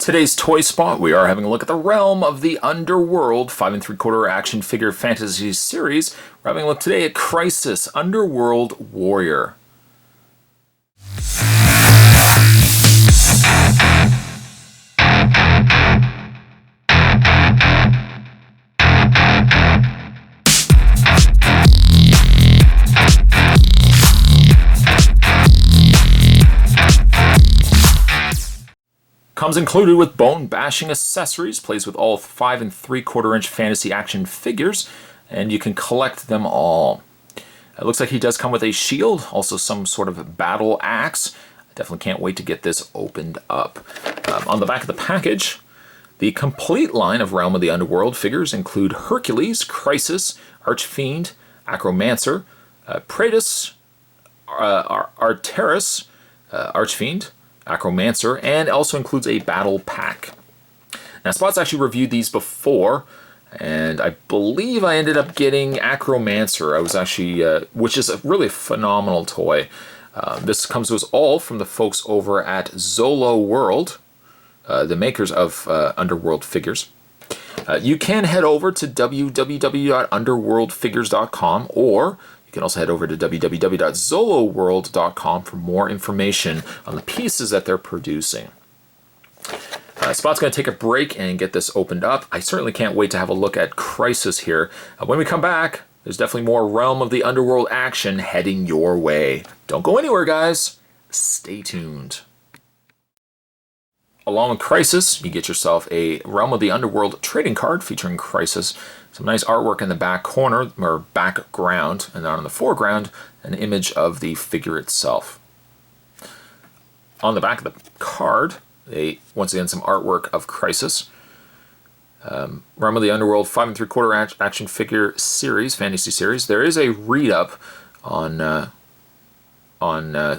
Today's Toy Spot, we are having a look at the realm of the Underworld 5 3/4 action figure fantasy series. We're having a look today at Kry Sis, Underworld Warrior. Comes included with bone-bashing accessories, plays with all 5 3/4 inch fantasy action figures, and you can collect them all. It looks like he does come with a shield, also some sort of battle axe. I definitely can't wait to get this opened up. On the back of the package, the complete line of Realm of the Underworld figures include Hercules, Kry Sis, Archfiend, Acromancer, Praetus, Arteris, Archfiend, Acromancer, and also includes a battle pack. Now, Spot's actually reviewed these before, and I believe I ended up getting Acromancer. I was actually, which is a really phenomenal toy. This comes to us all from the folks over at Zoloworld, the makers of Underworld figures. You can head over to www.underworldfigures.com, or you can also head over to www.zoloworld.com for more information on the pieces that they're producing. Spot's going to take a break and get this opened up. I certainly can't wait to have a look at Kry Sis here. When we come back, there's definitely more Realm of the Underworld action heading your way. Don't go anywhere, guys. Stay tuned. Along with Kry Sis, you get yourself a Realm of the Underworld trading card featuring Kry Sis. Some nice artwork in the back corner, or background, and then on the foreground, an image of the figure itself. On the back of the card, once again, some artwork of Kry Sis. Realm of the Underworld 5 3/4 action figure series, fantasy series. There is a read-up on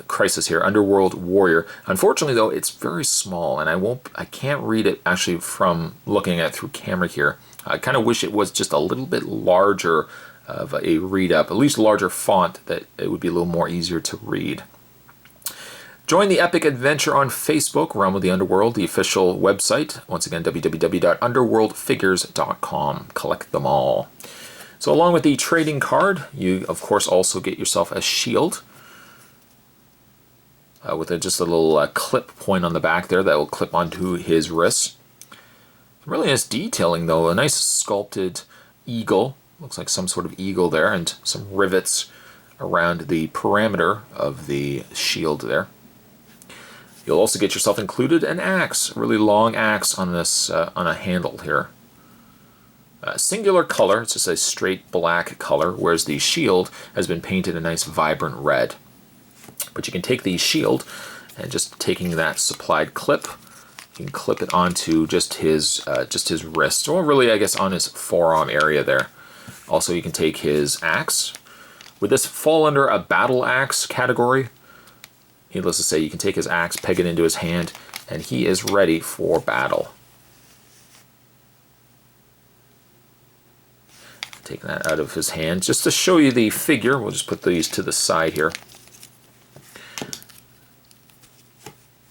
Kry Sis here, Underworld Warrior. Unfortunately, though, it's very small, and I can't read it actually from looking at it through camera here. I kind of wish it was just a little bit larger of a read-up, at least larger font, that it would be a little more easier to read. Join the epic adventure on Facebook, Realm of the Underworld, the official website. Once again, www.underworldfigures.com. Collect them all. So along with the trading card, you, of course, also get yourself a shield. With just a little clip point on the back there that will clip onto his wrists. Really nice detailing, though. A nice sculpted eagle. Looks like some sort of eagle there, and some rivets around the perimeter of the shield there. You'll also get yourself included an axe, a really long axe on this on a handle here. Singular color, it's just a straight black color, whereas the shield has been painted a nice vibrant red. But you can take the shield, and just taking that supplied clip, you can clip it onto just his wrist, or really, I guess, on his forearm area there. Also, you can take his axe. Would this fall under a battle axe category? Needless to say, you can take his axe, peg it into his hand, and he is ready for battle. Taking that out of his hand, just to show you the figure, we'll just put these to the side here.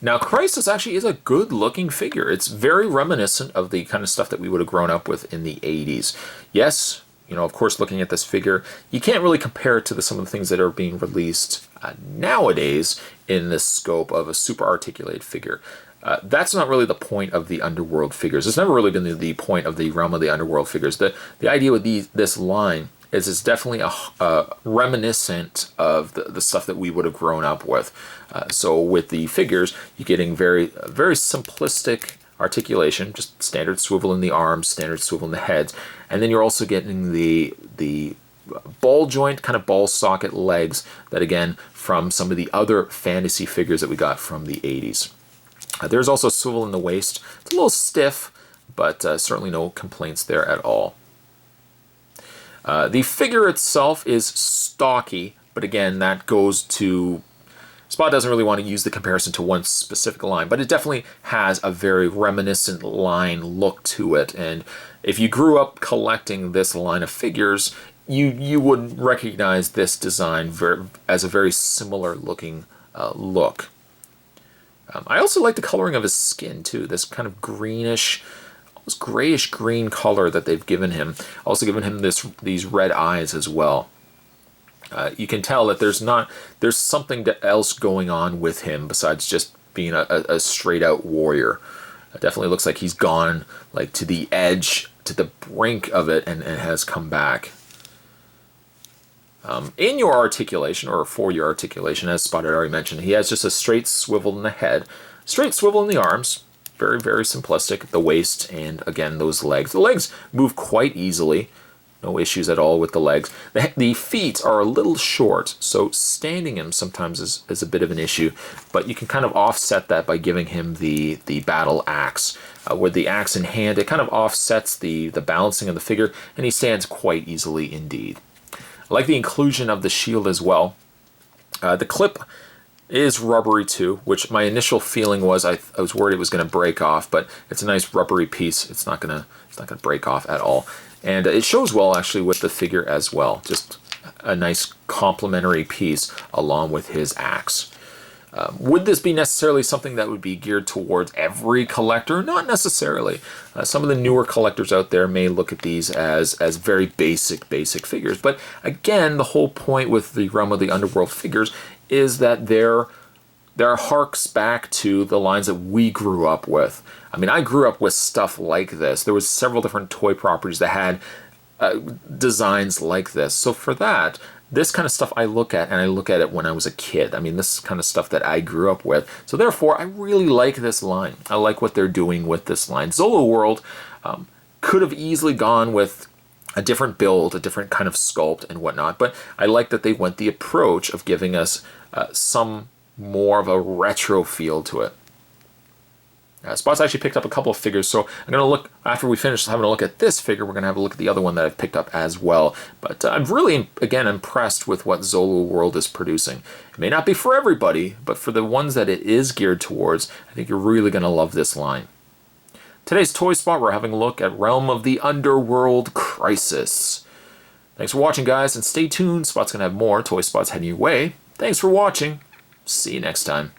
Now, Kry Sis actually is a good-looking figure. It's very reminiscent of the kind of stuff that we would have grown up with in the 80s. Yes, you know, of course, looking at this figure, you can't really compare it to some of the things that are being released nowadays in the scope of a super articulated figure. That's not really the point of the Underworld figures. It's never really been the point of the Realm of the Underworld figures. The idea with this line is it's definitely a reminiscent of the stuff that we would have grown up with. So with the figures, you're getting very simplistic articulation, just standard swivel in the arms, standard swivel in the heads, and then you're also getting the ball joint, kind of ball socket legs that, again, from some of the other fantasy figures that we got from the 80s. There's also swivel in the waist. It's a little stiff, but certainly no complaints there at all. The figure itself is stocky, but again, that goes to... Spot doesn't really want to use the comparison to one specific line, but it definitely has a very reminiscent line look to it. And if you grew up collecting this line of figures, you would recognize this design as a very similar looking look. I also like the coloring of his skin too. This kind of greenish, almost grayish green color that they've given him. Also given him these red eyes as well. You can tell that there's something else going on with him besides just being a straight out warrior. It definitely looks like he's gone like to the edge, to the brink of it, and has come back. In your articulation, or for your articulation, as Spot had already mentioned, he has just a straight swivel in the head, straight swivel in the arms, very, very simplistic, the waist, and again, those legs. The legs move quite easily, no issues at all with the legs. The feet are a little short, so standing him sometimes is a bit of an issue, but you can kind of offset that by giving him the battle axe. With the axe in hand, it kind of offsets the balancing of the figure, and he stands quite easily indeed. I like the inclusion of the shield as well. The clip is rubbery too, which my initial feeling was I was worried it was going to break off, but it's a nice rubbery piece. It's not gonna break off at all, and it shows well actually with the figure as well. Just a nice complementary piece along with his axe. Would this be necessarily something that would be geared towards every collector? Not necessarily. Some of the newer collectors out there may look at these as very basic figures. But again, the whole point with the Realm of the Underworld figures is that they're harks back to the lines that we grew up with. I mean, I grew up with stuff like this. There was several different toy properties that had designs like this. So for that, this kind of stuff I look at, and I look at it when I was a kid. I mean, this is kind of stuff that I grew up with. So therefore, I really like this line. I like what they're doing with this line. Zoloworld could have easily gone with a different build, a different kind of sculpt and whatnot, but I like that they went the approach of giving us some more of a retro feel to it. Spot's actually picked up a couple of figures, so I'm going to look, after we finish having a look at this figure, we're going to have a look at the other one that I've picked up as well. But I'm really, again, impressed with what Zoloworld is producing. It may not be for everybody, but for the ones that it is geared towards, I think you're really going to love this line. Today's Toy Spot, we're having a look at Realm of the Underworld Kry Sis. Thanks for watching, guys, and stay tuned. Spot's going to have more Toy Spots heading your way. Thanks for watching. See you next time.